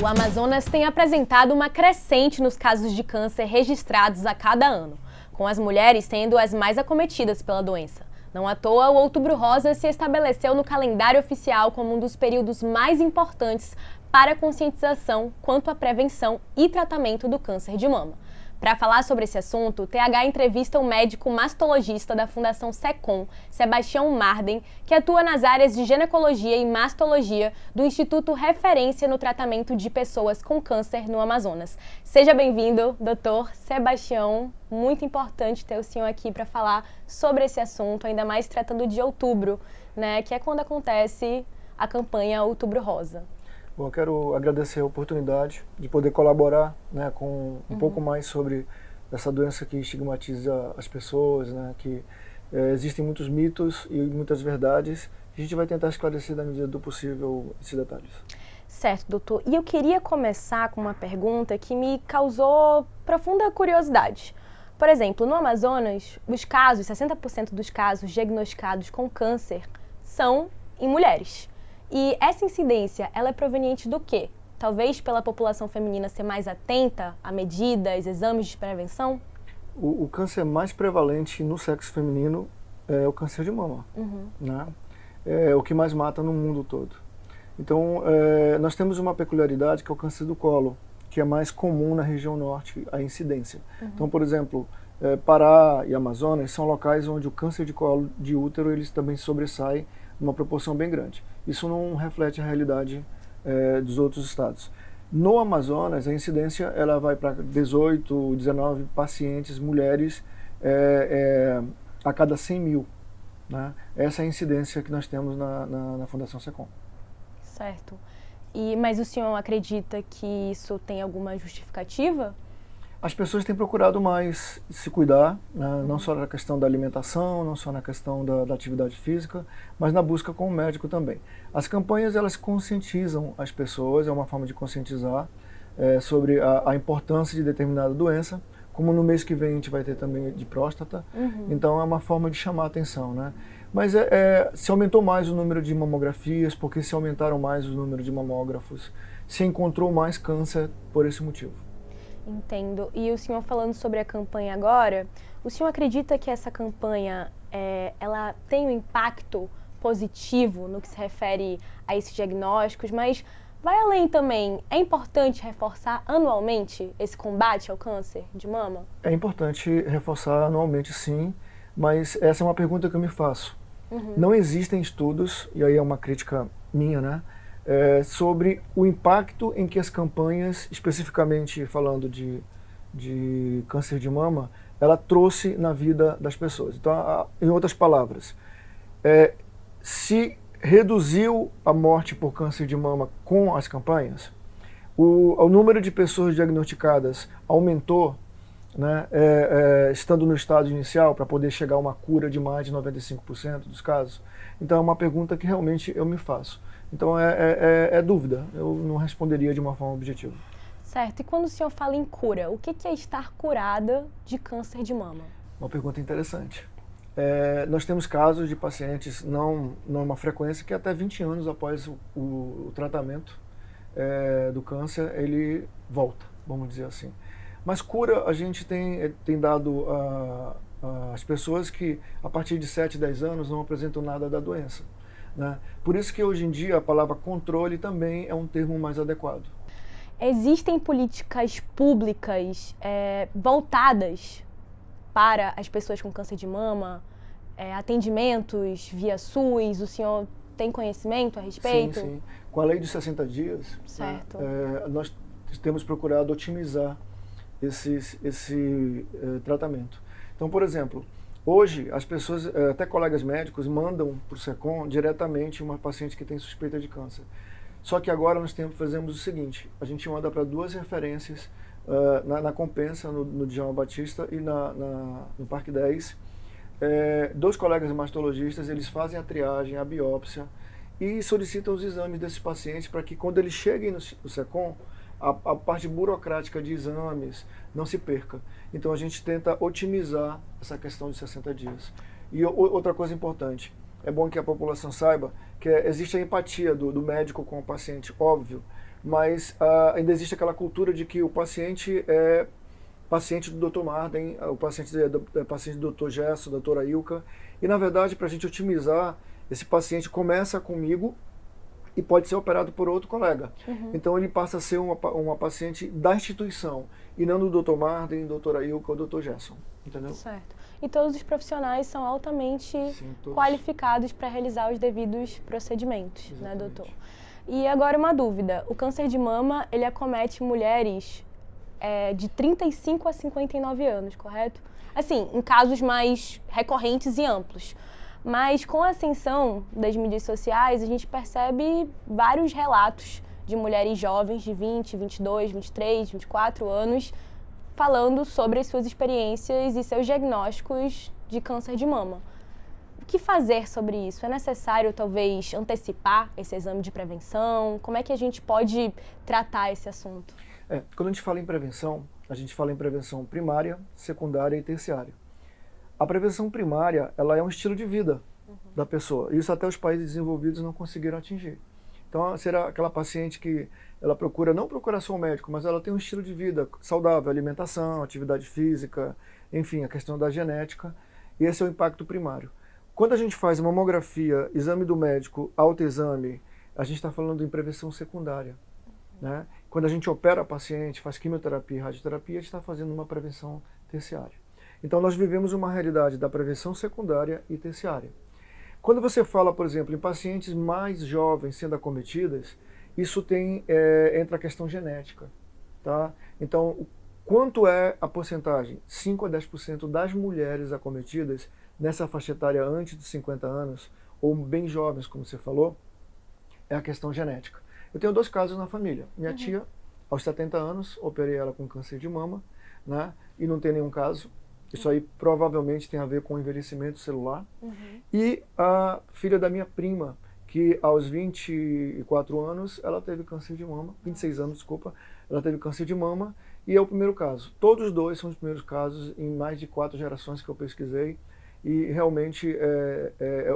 O Amazonas tem apresentado uma crescente nos casos de câncer registrados a cada ano, com as mulheres sendo as mais acometidas pela doença. Não à toa, o Outubro Rosa se estabeleceu no calendário oficial como um dos períodos mais importantes para a conscientização quanto à prevenção e tratamento do câncer de mama. Para falar sobre esse assunto, o TH entrevista o médico mastologista da Fundação SECOM, Sebastião Marden, que atua nas áreas de ginecologia e mastologia do Instituto Referência no Tratamento de Pessoas com Câncer no Amazonas. Seja bem-vindo, doutor Sebastião. Muito importante ter o senhor aqui para falar sobre esse assunto, ainda mais tratando de outubro, né, que é quando acontece a campanha Outubro Rosa. Bom, eu quero agradecer a oportunidade de poder colaborar, né, com um pouco mais sobre essa doença que estigmatiza as pessoas, né, que existem muitos mitos e muitas verdades. A gente vai tentar esclarecer da medida do possível esses detalhes. Certo, doutor. E eu queria começar com uma pergunta que me causou profunda curiosidade. Por exemplo, no Amazonas, os casos, 60% dos casos diagnosticados com câncer são em mulheres. E essa incidência, ela é proveniente do quê? Talvez pela população feminina ser mais atenta a medidas, exames de prevenção? O câncer mais prevalente no sexo feminino é o câncer de mama, né? É o que mais mata no mundo todo. Então, nós temos uma peculiaridade que é o câncer do colo, que é mais comum na região norte, a incidência. Então, por exemplo, Pará e Amazonas são locais onde o câncer de colo de útero eles também sobressai numa proporção bem grande. Isso não reflete a realidade dos outros estados. No Amazonas, a incidência ela vai para 18, 19 pacientes, mulheres, a cada 100 mil. Né? Essa é a incidência que nós temos na Fundação SECOM. Certo. Mas o senhor acredita que isso tem alguma justificativa? As pessoas têm procurado mais se cuidar, né? Não só na questão da alimentação, não só na questão da atividade física, mas na busca com o médico também. As campanhas, elas conscientizam as pessoas, é uma forma de conscientizar sobre a importância de determinada doença, como no mês que vem a gente vai ter também de próstata, então é uma forma de chamar a atenção, né? Mas se aumentou mais o número de mamografias, porque se aumentaram mais o número de mamógrafos, se encontrou mais câncer por esse motivo. Entendo. E o senhor falando sobre a campanha agora, o senhor acredita que essa campanha ela tem um impacto positivo no que se refere a esses diagnósticos, mas vai além também? É importante reforçar anualmente esse combate ao câncer de mama? É importante reforçar anualmente, sim, mas essa é uma pergunta que eu me faço. Não existem estudos, e aí é uma crítica minha, né? Sobre o impacto em que as campanhas, especificamente falando de câncer de mama, ela trouxe na vida das pessoas. Então, em outras palavras, se reduziu a morte por câncer de mama com as campanhas, o número de pessoas diagnosticadas aumentou, né, estando no estágio inicial, para poder chegar a uma cura de mais de 95% dos casos. Então é uma pergunta que realmente eu me faço. Então é dúvida, eu não responderia de uma forma objetiva. Certo, e quando o senhor fala em cura, o que é estar curada de câncer de mama? Uma pergunta interessante. Nós temos casos de pacientes, não uma frequência, que até 20 anos após o tratamento do câncer, ele volta, vamos dizer assim. Mas cura a gente tem dado às pessoas que a partir de 7, 10 anos não apresentam nada da doença. Né? Por isso que hoje em dia a palavra controle também é um termo mais adequado. Existem políticas públicas voltadas para as pessoas com câncer de mama, atendimentos via SUS, o senhor tem conhecimento a respeito? Sim. Com a lei de 60 dias, certo. Nós temos procurado otimizar esse tratamento. Então, por exemplo, hoje as pessoas, até colegas médicos, mandam para o SECOM diretamente uma paciente que tem suspeita de câncer. Só que agora nós fazemos o seguinte, a gente manda para 2 referências, na Compensa, no Djalma Batista e no Parque 10, 2 colegas mastologistas, eles fazem a triagem, a biópsia e solicitam os exames desses pacientes para que quando eles cheguem no SECOM, a parte burocrática de exames não se perca. Então a gente tenta otimizar essa questão de 60 dias. E outra coisa importante, é bom que a população saiba que existe a empatia do médico com o paciente, óbvio, mas ainda existe aquela cultura de que o paciente é paciente do Dr. Marden, o paciente é paciente do Dr. Gerson, da doutora Ilka, e na verdade, para a gente otimizar, esse paciente começa comigo e pode ser operado por outro colega. Então ele passa a ser uma paciente da instituição, e não do Dr. Marden, doutora Ilka ou Dr. Gerson, entendeu? Certo. E todos os profissionais são altamente Sim, todos. qualificados para realizar os devidos procedimentos, né, Exatamente. doutor? E agora uma dúvida, o câncer de mama, ele acomete mulheres de 35 a 59 anos, correto? Assim, em casos mais recorrentes e amplos. Mas com a ascensão das mídias sociais, a gente percebe vários relatos de mulheres jovens de 20, 22, 23, 24 anos falando sobre as suas experiências e seus diagnósticos de câncer de mama. O que fazer sobre isso? É necessário, talvez, antecipar esse exame de prevenção? Como é que a gente pode tratar esse assunto? Quando a gente fala em prevenção primária, secundária e terciária. A prevenção primária, ela é um estilo de vida da pessoa. Isso até os países desenvolvidos não conseguiram atingir. Então, será aquela paciente que ela não procura só um médico, mas ela tem um estilo de vida saudável, alimentação, atividade física, enfim, a questão da genética. E esse é o impacto primário. Quando a gente faz mamografia, exame do médico, autoexame, a gente está falando em prevenção secundária, né? Quando a gente opera a paciente, faz quimioterapia e radioterapia, a gente está fazendo uma prevenção terciária. Então, nós vivemos uma realidade da prevenção secundária e terciária. Quando você fala, por exemplo, em pacientes mais jovens sendo acometidas, isso entra a questão genética, tá? Então, quanto é a porcentagem? 5 a 10% das mulheres acometidas nessa faixa etária antes de 50 anos, ou bem jovens, como você falou, é a questão genética. Eu tenho 2 casos na família. Minha tia, aos 70 anos, operei ela com câncer de mama, né? E não tem nenhum caso. Isso aí provavelmente tem a ver com o envelhecimento celular. E a filha da minha prima, que aos 24 anos, ela teve câncer de mama, 26 anos, desculpa, ela teve câncer de mama, e é o primeiro caso. Todos os 2 são os primeiros casos em mais de 4 gerações que eu pesquisei, e realmente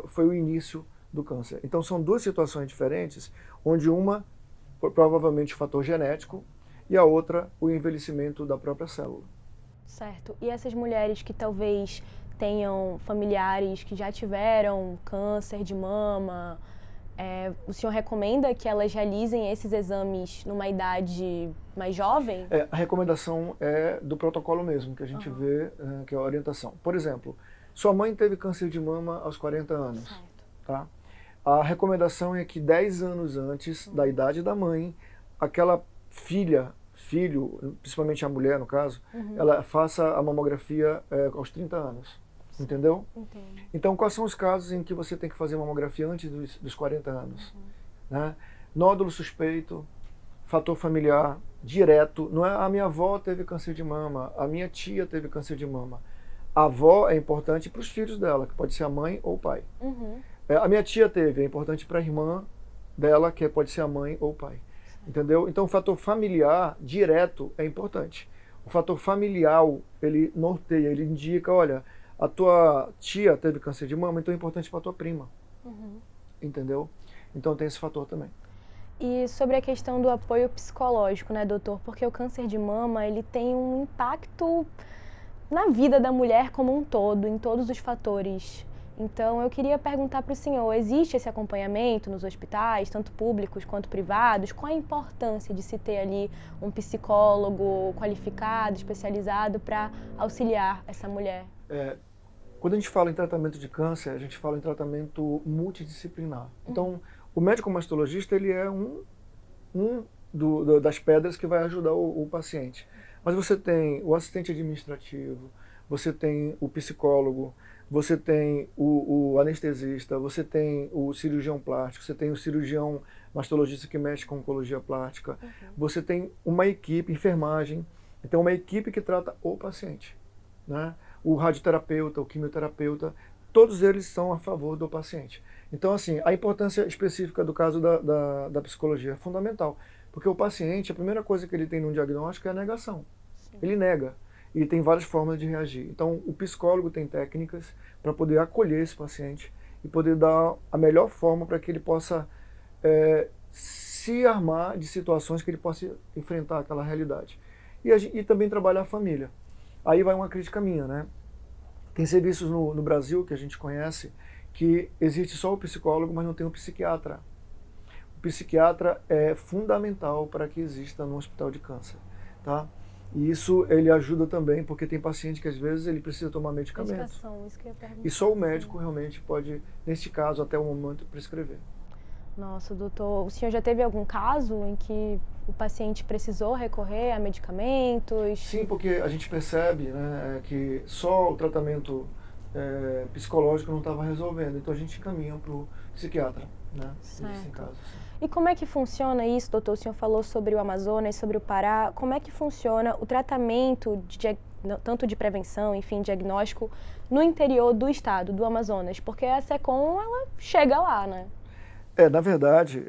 foi o início do câncer. Então são 2 situações diferentes, onde uma, provavelmente, fator genético, e a outra, o envelhecimento da própria célula. Certo. E essas mulheres que talvez tenham familiares que já tiveram câncer de mama, o senhor recomenda que elas realizem esses exames numa idade mais jovem? A recomendação é do protocolo mesmo, que a gente vê, que é a orientação. Por exemplo, sua mãe teve câncer de mama aos 40 anos, Certo. tá? A recomendação é que 10 anos antes da idade da mãe, aquela filho, principalmente a mulher no caso, ela faça a mamografia aos 30 anos, entendeu? Entendo. Então, quais são os casos em que você tem que fazer mamografia antes dos 40 anos? Né? Nódulo suspeito, fator familiar, direto. Não é a minha avó teve câncer de mama, a minha tia teve câncer de mama. A avó é importante para os filhos dela, que pode ser a mãe ou o pai. A minha tia teve, é importante para a irmã dela, que pode ser a mãe ou o pai. Entendeu? Então o fator familiar direto é importante. O fator familiar, ele norteia, ele indica, olha, a tua tia teve câncer de mama, então é importante para a tua prima. Entendeu? Então tem esse fator também. E sobre a questão do apoio psicológico, né, doutor? Porque o câncer de mama, ele tem um impacto na vida da mulher como um todo, em todos os fatores. Então, eu queria perguntar para o senhor, existe esse acompanhamento nos hospitais, tanto públicos quanto privados? Qual a importância de se ter ali um psicólogo qualificado, especializado para auxiliar essa mulher? Quando a gente fala em tratamento de câncer, a gente fala em tratamento multidisciplinar. Então, o médico mastologista, ele é das pedras que vai ajudar o paciente. Mas você tem o assistente administrativo, você tem o psicólogo, você tem o anestesista, você tem o cirurgião plástico, você tem o cirurgião mastologista que mexe com oncologia plástica, você tem uma equipe, enfermagem, então uma equipe que trata o paciente, né? O radioterapeuta, o quimioterapeuta, todos eles são a favor do paciente. Então, assim, a importância específica do caso da psicologia é fundamental, porque o paciente, a primeira coisa que ele tem no diagnóstico é a negação. Sim. Ele nega. E tem várias formas de reagir. Então, o psicólogo tem técnicas para poder acolher esse paciente e poder dar a melhor forma para que ele possa se armar de situações que ele possa enfrentar aquela realidade. E também trabalhar a família. Aí vai uma crítica minha, né? Tem serviços no Brasil que a gente conhece que existe só o psicólogo, mas não tem o psiquiatra. O psiquiatra é fundamental para que exista no hospital de câncer, tá? E isso ele ajuda também, porque tem paciente que às vezes ele precisa tomar medicamento. Medicação, isso que eu ia perguntar. E só o médico realmente pode, neste caso, até o momento, prescrever. Nossa, doutor, o senhor já teve algum caso em que o paciente precisou recorrer a medicamentos? Sim, porque a gente percebe, né, que só o tratamento psicológico não estava resolvendo, então a gente caminha para o psiquiatra, né? Existem casos. E como é que funciona isso, doutor? O senhor falou sobre o Amazonas, sobre o Pará. Como é que funciona o tratamento, tanto de prevenção, enfim, diagnóstico, no interior do estado, do Amazonas? Porque a SECOM, ela chega lá, né? Na verdade,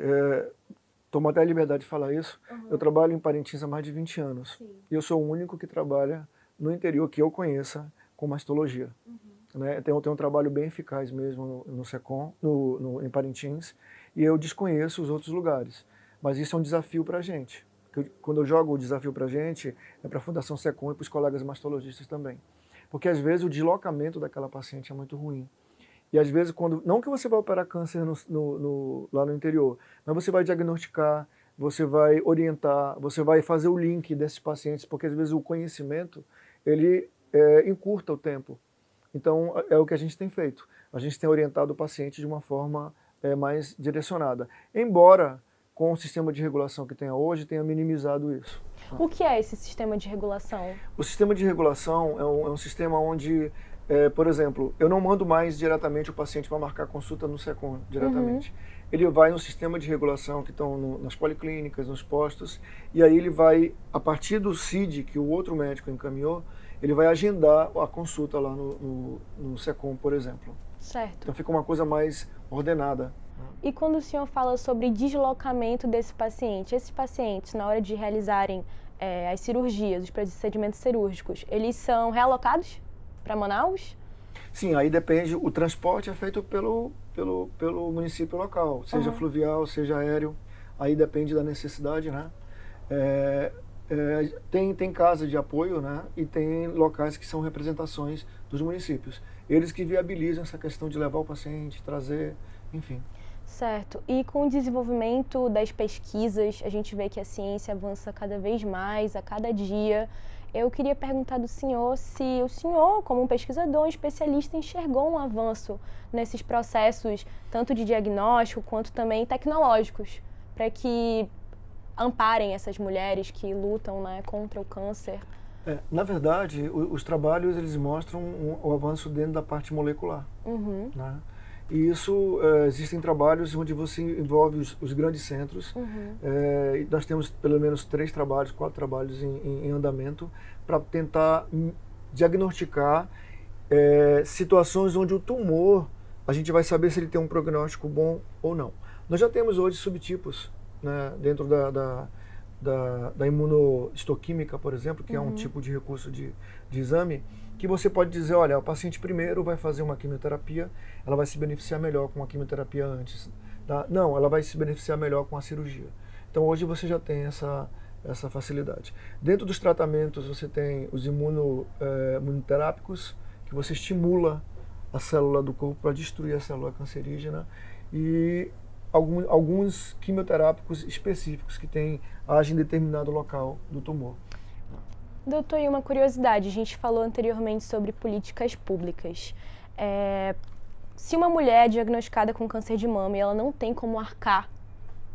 tomo até a liberdade de falar isso, eu trabalho em Parintins há mais de 20 anos. Sim. E eu sou o único que trabalha no interior que eu conheça com mastologia. Né? Tem um trabalho bem eficaz mesmo no SECOM, em Parintins, e eu desconheço os outros lugares. Mas isso é um desafio para a gente. Quando eu jogo o desafio para a gente, é para a Fundação SECOM e para os colegas mastologistas também. Porque às vezes o deslocamento daquela paciente é muito ruim. E às vezes, não que você vai operar câncer lá no interior, mas você vai diagnosticar, você vai orientar, você vai fazer o link desses pacientes, porque às vezes o conhecimento, ele encurta o tempo. Então, é o que a gente tem feito. A gente tem orientado o paciente de uma forma mais direcionada. Embora, com o sistema de regulação que tem hoje, tenha minimizado isso. O que é esse sistema de regulação? O sistema de regulação é um sistema onde, por exemplo, eu não mando mais diretamente o paciente para marcar consulta no SECOM, diretamente. Ele vai no sistema de regulação que estão nas policlínicas, nos postos, e aí ele vai, a partir do CID que o outro médico encaminhou, ele vai agendar a consulta lá no SECOM, por exemplo. Certo. Então fica uma coisa mais ordenada. E quando o senhor fala sobre deslocamento desse paciente, esses pacientes, na hora de realizarem as cirurgias, os procedimentos cirúrgicos, eles são realocados para Manaus? Sim, aí depende, o transporte é feito pelo município local, seja fluvial, seja aéreo, aí depende da necessidade, né? Tem casa de apoio, né? E tem locais que são representações dos municípios. Eles que viabilizam essa questão de levar o paciente, trazer, enfim. Certo. E com o desenvolvimento das pesquisas, a gente vê que a ciência avança cada vez mais, a cada dia. Eu queria perguntar do senhor se o senhor, como um pesquisador, um especialista, enxergou um avanço nesses processos, tanto de diagnóstico quanto também tecnológicos, para que amparem essas mulheres que lutam, né, contra o câncer. Na verdade, os trabalhos eles mostram o avanço dentro da parte molecular. Né? E isso, existem trabalhos onde você envolve os grandes centros. Nós temos pelo menos 4 trabalhos em andamento para tentar diagnosticar situações onde o tumor, a gente vai saber se ele tem um prognóstico bom ou não. Nós já temos hoje subtipos, né, dentro da imunohistoquímica, por exemplo, que é um tipo de recurso de exame, que você pode dizer, olha, o paciente primeiro vai fazer uma quimioterapia, ela vai se beneficiar melhor com a quimioterapia antes. Tá? Não, ela vai se beneficiar melhor com a cirurgia. Então hoje você já tem essa facilidade. Dentro dos tratamentos você tem os imunoterápicos, que você estimula a célula do corpo para destruir a célula cancerígena, e alguns quimioterápicos específicos que agem em determinado local do tumor. Doutor, e uma curiosidade, a gente falou anteriormente sobre políticas públicas. Se uma mulher é diagnosticada com câncer de mama e ela não tem como arcar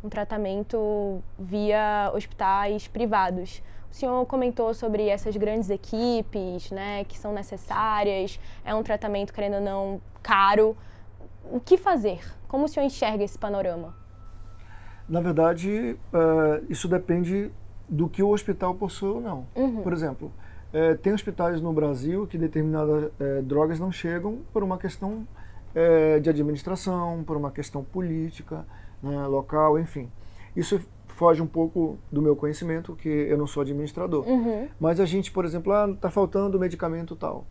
um tratamento via hospitais privados, o senhor comentou sobre essas grandes equipes, né, que são necessárias, é um tratamento, querendo ou não, caro. O que fazer? Como o senhor enxerga esse panorama? Na verdade, isso depende do que o hospital possui ou não. Por exemplo, tem hospitais no Brasil que determinadas drogas não chegam por uma questão de administração, por uma questão política, né, local, enfim. Isso foge um pouco do meu conhecimento, que eu não sou administrador. Mas a gente, por exemplo, está faltando medicamento tal.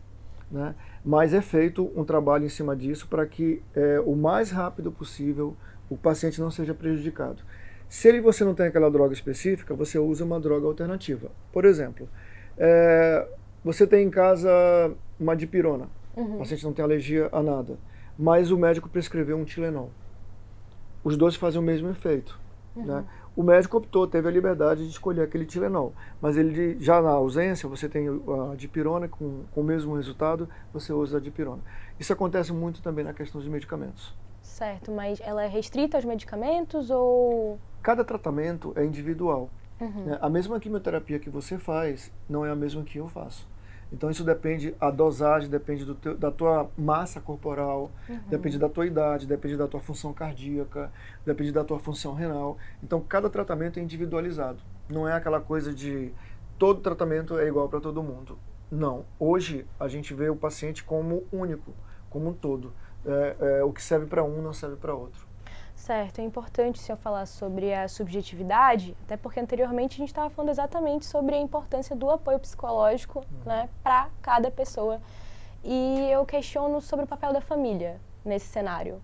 Né? Mas é feito um trabalho em cima disso para que o mais rápido possível o paciente não seja prejudicado. Se você não tem aquela droga específica, você usa uma droga alternativa. Por exemplo, você tem em casa uma dipirona, o paciente não tem alergia a nada, mas o médico prescreveu um Tilenol. Os dois fazem o mesmo efeito. Né? O médico optou, teve a liberdade de escolher aquele Tilenol, mas ele já na ausência, você tem a dipirona com o mesmo resultado, você usa a dipirona. Isso acontece muito também na questão dos medicamentos. Certo, mas ela é restrita aos medicamentos ou... Cada tratamento é individual. Né? A mesma quimioterapia que você faz não é a mesma que eu faço. Então isso depende, a dosagem depende da tua massa corporal, depende da tua idade, depende da tua função cardíaca, depende da tua função renal. Então cada tratamento é individualizado. Não é aquela coisa de todo tratamento é igual para todo mundo. Não. Hoje a gente vê o paciente como único, como um todo. O que serve para um não serve para outro. Certo, é importante o senhor falar sobre a subjetividade, até porque anteriormente a gente estava falando exatamente sobre a importância do apoio psicológico, né, para cada pessoa. E eu questiono sobre o papel da família nesse cenário.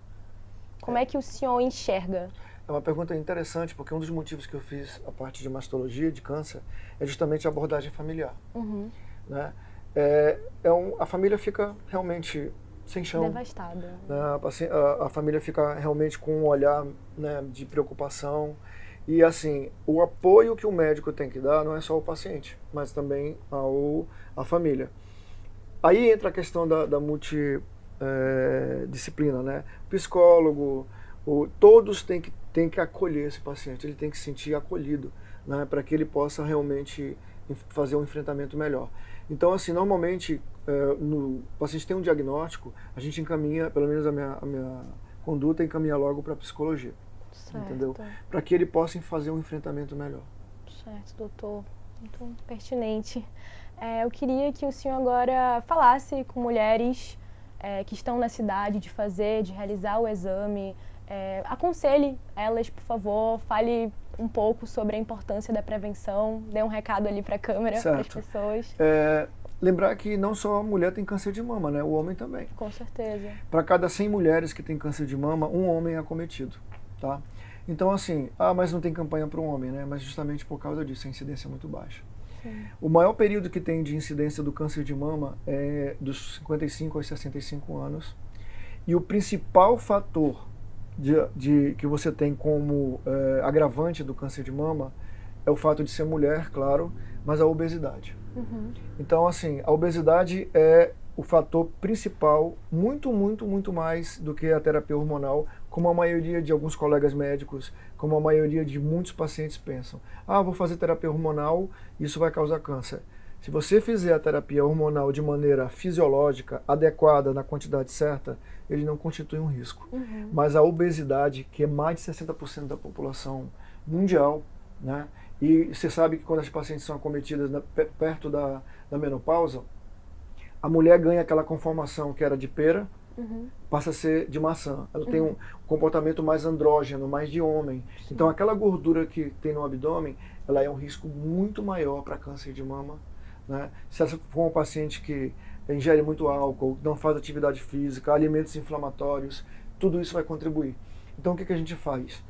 Como é que o senhor enxerga? É uma pergunta interessante, porque um dos motivos que eu fiz a parte de mastologia, de câncer, é justamente a abordagem familiar. Né? A família fica realmente sem chão. Devastada. A família fica realmente com um olhar, né, de preocupação. E assim, o apoio que o médico tem que dar não é só ao paciente, mas também à família. Aí entra a questão da multidisciplina, né? Psicólogo, todos têm que acolher esse paciente, ele tem que se sentir acolhido, né, para que ele possa realmente fazer um enfrentamento melhor. Então, assim, normalmente, o paciente tem um diagnóstico, a gente encaminha, pelo menos a minha conduta encaminha logo para a psicologia. Certo. Entendeu? Para que ele possa fazer um enfrentamento melhor. Certo, doutor. Muito pertinente. Eu queria que o senhor agora falasse com mulheres que estão na cidade de realizar o exame. Aconselhe elas, por favor, fale um pouco sobre a importância da prevenção, dê um recado ali para a câmera, para as pessoas. Lembrar que não só a mulher tem câncer de mama, né? O homem também. Com certeza. Para cada 100 mulheres que têm câncer de mama, um homem é acometido, tá? Então, assim, mas não tem campanha para um homem, né? Mas justamente por causa disso, a incidência é muito baixa. Sim. O maior período que tem de incidência do câncer de mama é dos 55 aos 65 anos. E o principal fator que você tem como agravante do câncer de mama é o fato de ser mulher, claro, mas a obesidade. Então, assim, a obesidade é o fator principal, muito, muito, muito mais do que a terapia hormonal, como a maioria de alguns colegas médicos, como a maioria de muitos pacientes pensam. Vou fazer terapia hormonal, isso vai causar câncer. Se você fizer a terapia hormonal de maneira fisiológica, adequada, na quantidade certa, ele não constitui um risco. Mas a obesidade, que é mais de 60% da população mundial, né? E você sabe que quando as pacientes são acometidas perto da menopausa, a mulher ganha aquela conformação que era de pera, passa a ser de maçã. Ela tem um comportamento mais andrógeno, mais de homem. Sim. Então aquela gordura que tem no abdômen, ela é um risco muito maior para câncer de mama. Né? Se essa for uma paciente que ingere muito álcool, não faz atividade física, alimentos inflamatórios, tudo isso vai contribuir. Então o que a gente faz?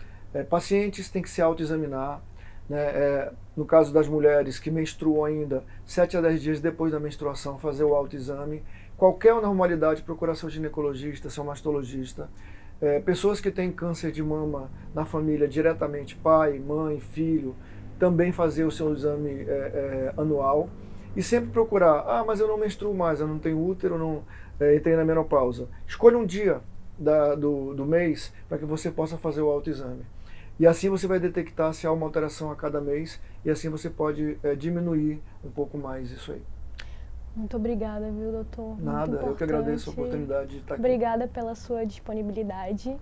Pacientes têm que se autoexaminar, né? No caso das mulheres que menstruam ainda, 7 a 10 dias depois da menstruação, fazer o autoexame. Qualquer anormalidade, procurar seu ginecologista, seu mastologista. Pessoas que têm câncer de mama na família diretamente, pai, mãe, filho, também fazer o seu exame anual. E sempre procurar, mas eu não menstruo mais, eu não tenho útero, não entrei na menopausa. Escolha um dia do mês para que você possa fazer o autoexame. E assim você vai detectar se há uma alteração a cada mês e assim você pode diminuir um pouco mais isso aí. Muito obrigada, viu, doutor? Nada, eu que agradeço a oportunidade de estar aqui. Obrigada pela sua disponibilidade.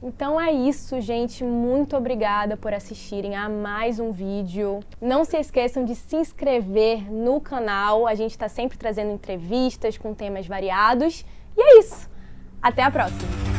Então é isso, gente. Muito obrigada por assistirem a mais um vídeo. Não se esqueçam de se inscrever no canal. A gente está sempre trazendo entrevistas com temas variados. E é isso. Até a próxima!